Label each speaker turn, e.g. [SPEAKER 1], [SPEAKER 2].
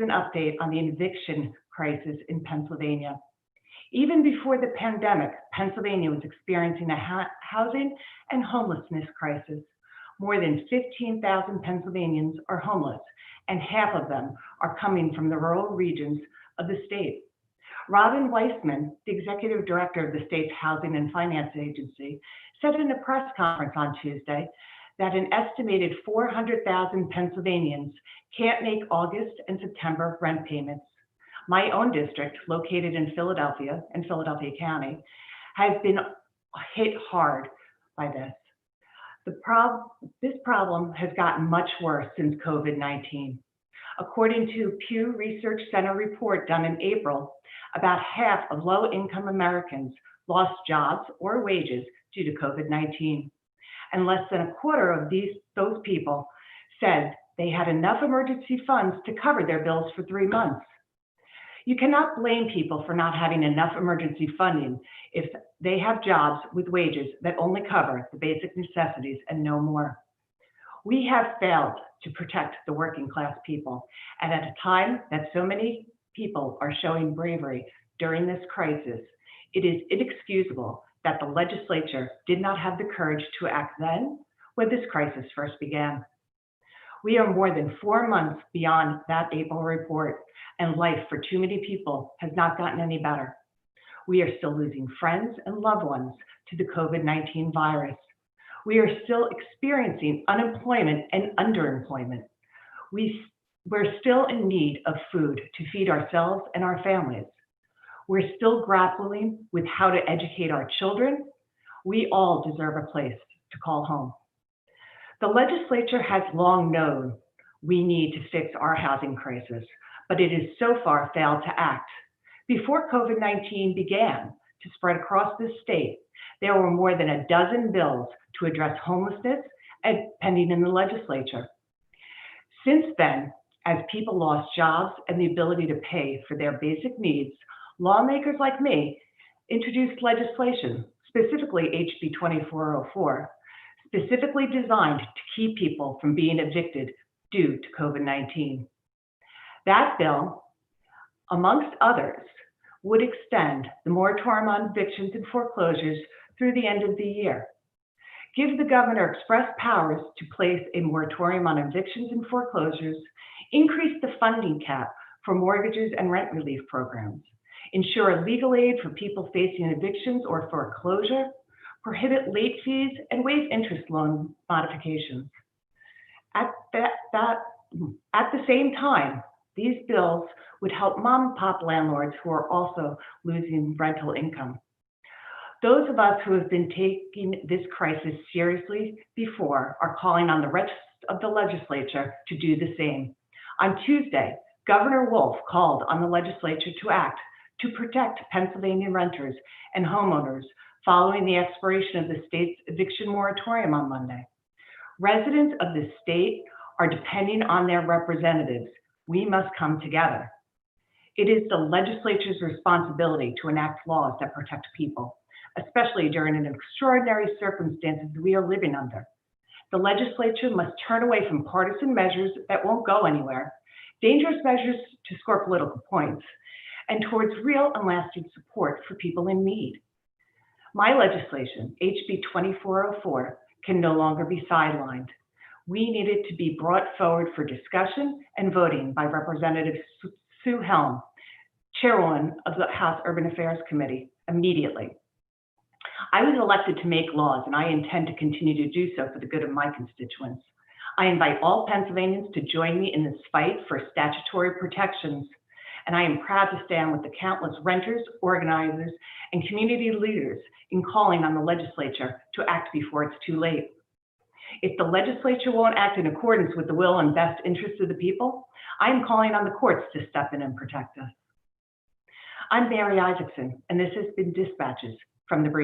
[SPEAKER 1] an update on the eviction crisis in Pennsylvania. Even before the pandemic, Pennsylvania was experiencing a housing and homelessness crisis. More than 15,000 Pennsylvanians are homeless, and half of them are coming from the rural regions of the state. Robin Weissman, the executive director of the state's Housing and Finance Agency, said in a press conference on Tuesday that an estimated 400,000 Pennsylvanians can't make August and September rent payments. My own district, located in Philadelphia County, has been hit hard by this. This problem has gotten much worse since COVID-19. According to Pew Research Center report done in April, about half of low-income Americans lost jobs or wages due to COVID-19, and less than a quarter of those people said they had enough emergency funds to cover their bills for 3 months. You cannot blame people for not having enough emergency funding if they have jobs with wages that only cover the basic necessities and no more. We have failed to protect the working class people, and at a time that so many people are showing bravery during this crisis, it is inexcusable that the legislature did not have the courage to act then when this crisis first began. We are more than 4 months beyond that April report, and life for too many people has not gotten any better. We are still losing friends and loved ones to the COVID-19 virus. We are still experiencing unemployment and underemployment. We're still in need of food to feed ourselves and our families. We're still grappling with how to educate our children. We all deserve a place to call home. The legislature has long known we need to fix our housing crisis, but it has so far failed to act. Before COVID-19 began to spread across this state, there were more than a dozen bills to address homelessness pending in the legislature. Since then, as people lost jobs and the ability to pay for their basic needs, lawmakers like me introduced legislation, specifically HB 2404, specifically designed to keep people from being evicted due to COVID-19. That bill, amongst others, would extend the moratorium on evictions and foreclosures through the end of the year, give the governor express powers to place a moratorium on evictions and foreclosures, increase the funding cap for mortgages and rent relief programs, ensure legal aid for people facing evictions or foreclosure, prohibit late fees, and waive interest loan modifications. At the same time, these bills would help mom and pop landlords who are also losing rental income. Those of us who have been taking this crisis seriously before are calling on the rest of the legislature to do the same. On Tuesday, Governor Wolf called on the legislature to act to protect Pennsylvania renters and homeowners following the expiration of the state's eviction moratorium on Monday. Residents of the state are depending on their representatives. We must come together. It is the legislature's responsibility to enact laws that protect people, especially during an extraordinary circumstances we are living under. The legislature must turn away from partisan measures that won't go anywhere, dangerous measures to score political points, and towards real and lasting support for people in need. My legislation, HB 2404, can no longer be sidelined. We need it to be brought forward for discussion and voting by Representative Sue Helm, chairwoman of the House Urban Affairs Committee, immediately. I was elected to make laws, and I intend to continue to do so for the good of my constituents. I invite all Pennsylvanians to join me in this fight for statutory protections, and I am proud to stand with the countless renters, organizers, and community leaders in calling on the legislature to act before it's too late. If the legislature won't act in accordance with the will and best interests of the people, I am calling on the courts to step in and protect us. I'm Mary Isaacson, and this has been Dispatches from the Brief